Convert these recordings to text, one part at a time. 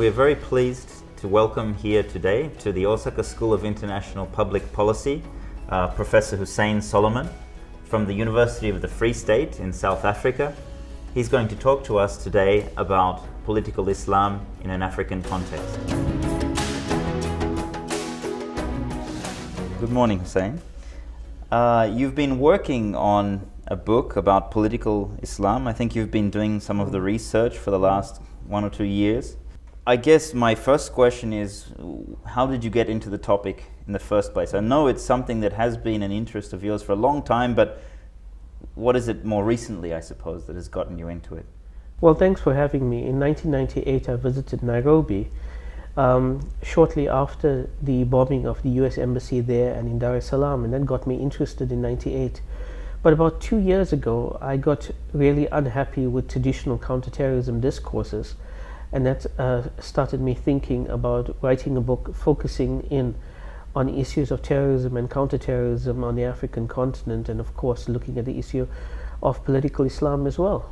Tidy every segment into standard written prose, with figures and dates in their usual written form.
we are very pleased to welcome here today to the Osaka School of International Public Policy, Professor Hussein Solomon from the University of the Free State in South Africa. He's going to talk to us today about political Islam in an African context. Good morning, Hussein. You've been working on a book about political Islam. I think you've been doing some of the research for the last 1 or 2 years. I guess my first question is, how did you get into the topic in the first place? I know it's something that has been an interest of yours for a long time, but what is it more recently, I suppose, that has gotten you into it? Well, thanks for having me. In 1998, I visited Nairobi, shortly after the bombing of the US Embassy there and in Dar es Salaam, and that got me interested in 98. But about 2 years ago, I got really unhappy with traditional counterterrorism discourses, and that started me thinking about writing a book focusing in on issues of terrorism and counterterrorism on the African continent, and of course looking at the issue of political Islam as well.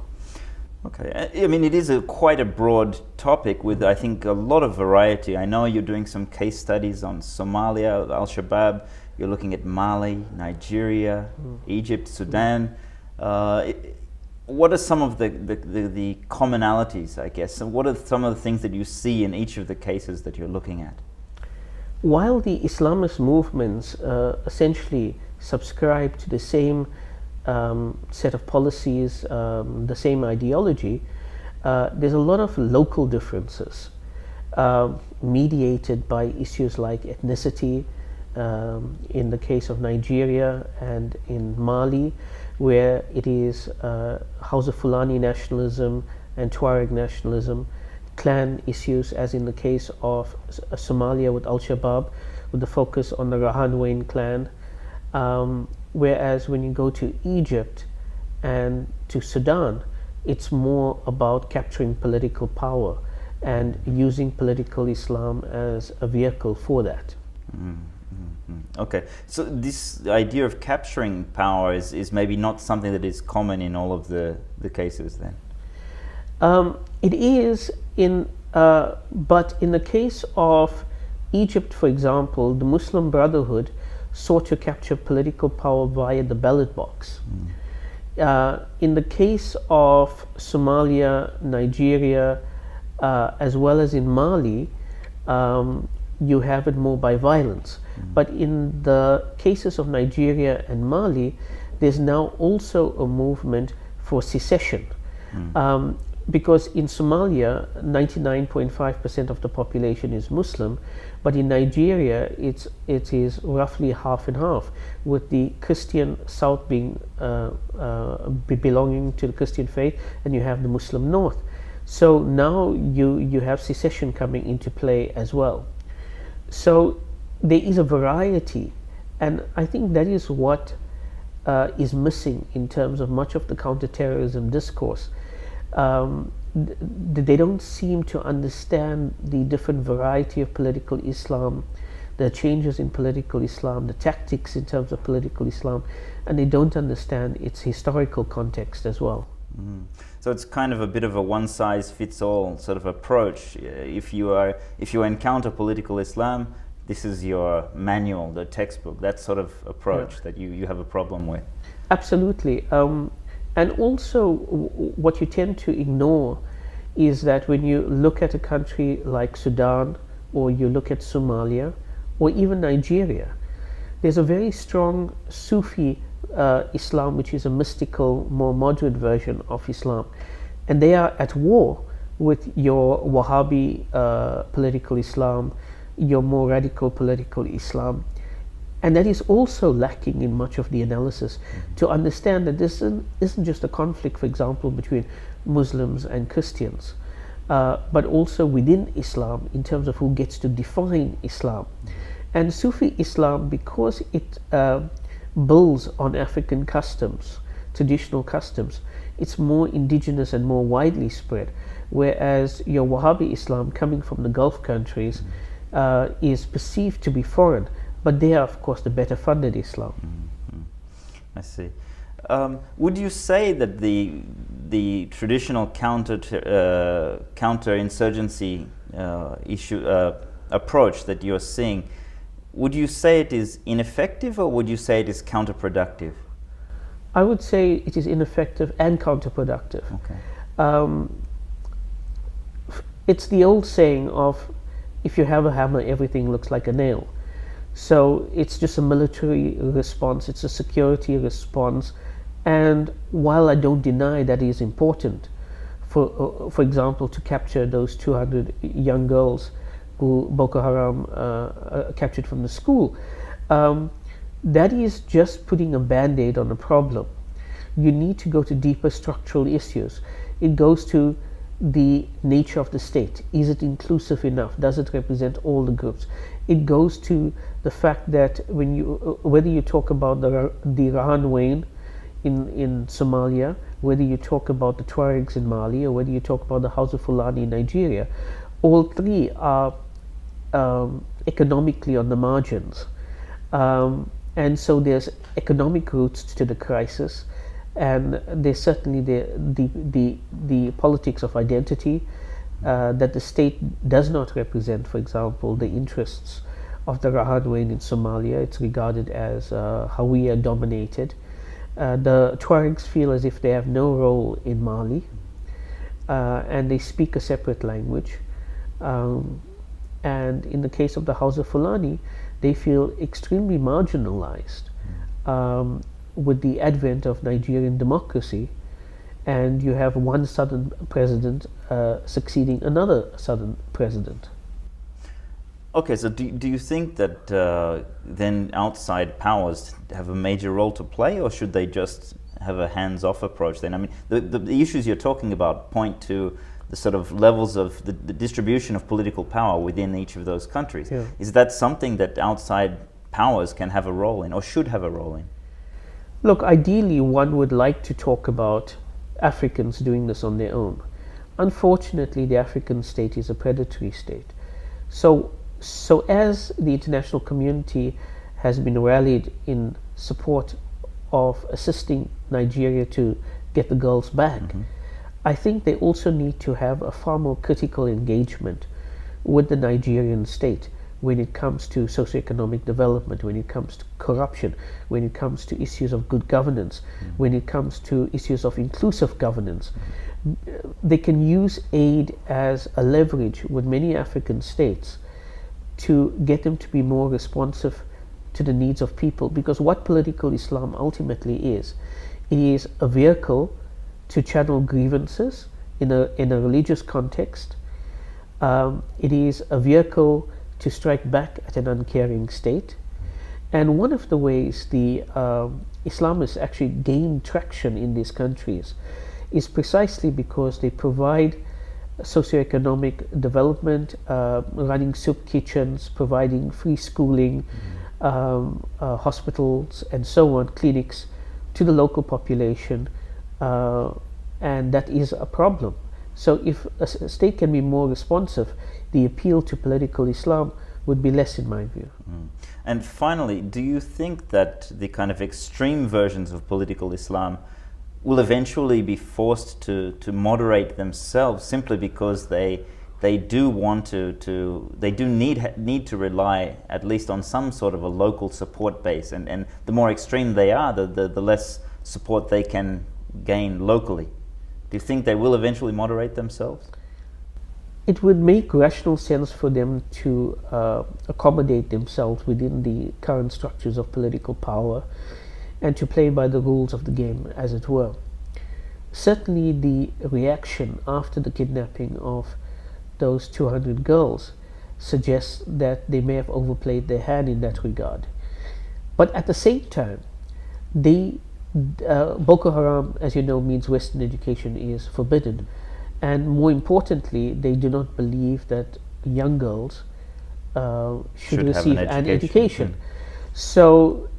Okay, I mean, it is quite a broad topic with, I think, a lot of variety. I know you're doing some case studies on Somalia, Al-Shabaab, you're looking at Mali, Nigeria, Egypt, Sudan. What are some of the commonalities, I guess? And what are some of the things that you see in each of the cases that you're looking at? While the Islamist movements essentially subscribe to the same set of policies, the same ideology, there's a lot of local differences mediated by issues like ethnicity, in the case of Nigeria and in Mali, where it is Hausa Fulani nationalism and Tuareg nationalism, clan issues, as in the case of Somalia with Al-Shabaab, with the focus on the Rahanweyn clan. Whereas when you go to Egypt and to Sudan, it's more about capturing political power and using political Islam as a vehicle for that. Okay, so this idea of capturing power is maybe not something that is common in all of the cases then? It is, but in the case of Egypt, for example, the Muslim Brotherhood sought to capture political power via the ballot box. In the case of Somalia, Nigeria, as well as in Mali, you have it more by violence. But in the cases of Nigeria and Mali, there's now also a movement for secession. Because in Somalia, 99.5% of the population is Muslim, but in Nigeria, it is roughly half and half, with the Christian South being belonging to the Christian faith, and you have the Muslim North. So now you have secession coming into play as well. So there is a variety, and I think that is what is missing in terms of much of the counterterrorism discourse. They don't seem to understand the different variety of political Islam, the changes in political Islam, the tactics in terms of political Islam, and they don't understand its historical context as well. So it's kind of a bit of a one-size-fits-all sort of approach. If you encounter political Islam, this is your manual, the textbook, that sort of approach that you have a problem with. Absolutely. And also what you tend to ignore is that when you look at a country like Sudan, or you look at Somalia, or even Nigeria, there's a very strong Sufi Islam, which is a mystical, more moderate version of Islam. And they are at war with your Wahhabi political Islam, your more radical political Islam. And that is also lacking in much of the analysis, to understand that this isn't just a conflict, for example, between Muslims and Christians, but also within Islam in terms of who gets to define Islam. And Sufi Islam, because it builds on African customs, traditional customs, it's more indigenous and more widely spread, whereas your Wahhabi Islam, coming from the Gulf countries, is perceived to be foreign, but they are, of course, the better funded Islam. I see. Would you say that the traditional counterinsurgency approach that you're seeing, would you say it is ineffective, or would you say it is counterproductive? I would say it is ineffective and counterproductive. Okay. It's the old saying of, if you have a hammer, everything looks like a nail. So it's just a military response, it's a security response, and while I don't deny that it is important, for example, to capture those 200 young girls who Boko Haram captured from the school, that is just putting a band-aid on a problem. You need to go to deeper structural issues. It goes to the nature of the state. Is it inclusive enough? Does it represent all the groups? It goes to the fact that when whether you talk about the Rahanwein in Somalia, whether you talk about the Tuaregs in Mali, or whether you talk about the Hausa Fulani in Nigeria, all three are economically on the margins. And so there's economic roots to the crisis, and there's certainly the politics of identity, that the state does not represent, for example, the interests of the Rahanwein in Somalia. It's regarded as Hawiya dominated. The Tuaregs feel as if they have no role in Mali, and they speak a separate language. And in the case of the Hausa Fulani, they feel extremely marginalized with the advent of Nigerian democracy, and you have one southern president succeeding another southern president. Okay, so do you think that then outside powers have a major role to play, or should they just have a hands-off approach then? I mean, the issues you're talking about point to the sort of levels of the distribution of political power within each of those countries. Yeah. Is that something that outside powers can have a role in, or should have a role in? Look, ideally one would like to talk about Africans doing this on their own. Unfortunately, the African state is a predatory state. So as the international community has been rallied in support of assisting Nigeria to get the girls back, I think they also need to have a far more critical engagement with the Nigerian state when it comes to socioeconomic development, when it comes to corruption, when it comes to issues of good governance, when it comes to issues of inclusive governance. They can use aid as a leverage with many African states to get them to be more responsive to the needs of people, because what political Islam ultimately is, it is a vehicle to channel grievances in a religious context. It is a vehicle to strike back at an uncaring state. And one of the ways the Islamists actually gain traction in these countries is precisely because they provide socioeconomic development, running soup kitchens, providing free schooling, hospitals and so on, clinics to the local population, and that is a problem. So if a state can be more responsive, the appeal to political Islam would be less, in my view. And finally, do you think that the kind of extreme versions of political Islam will eventually be forced to moderate themselves simply because they do want they do need to rely at least on some sort of a local support base, and the more extreme they are, the less support they can gain locally? Do you think they will eventually moderate themselves? It would make rational sense for them to accommodate themselves within the current structures of political power and to play by the rules of the game, as it were. Certainly the reaction after the kidnapping of those 200 girls suggests that they may have overplayed their hand in that regard. But at the same time, Boko Haram, as you know, means Western education is forbidden. And more importantly, they do not believe that young girls should receive an education. So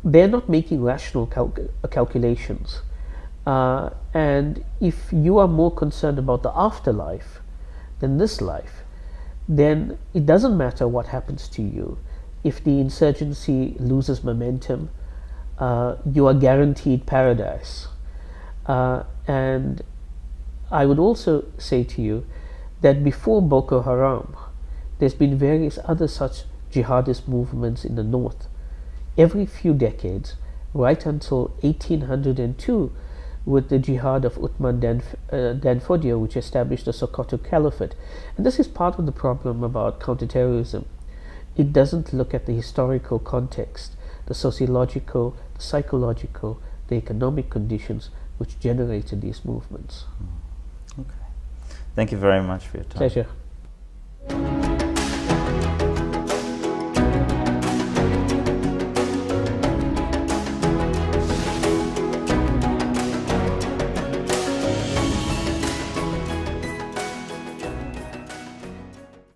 they're not making rational calculations. And if you are more concerned about the afterlife than this life, then it doesn't matter what happens to you. If the insurgency loses momentum, you are guaranteed paradise. And I would also say to you that before Boko Haram, there's been various other such jihadist movements in the north. Every few decades, right until 1802, with the jihad of Uthman Dan Fodio, which established the Sokoto Caliphate. And this is part of the problem about counterterrorism. It doesn't look at the historical context, the sociological, the psychological, the economic conditions which generated these movements. Okay. Thank you very much for your time. Pleasure.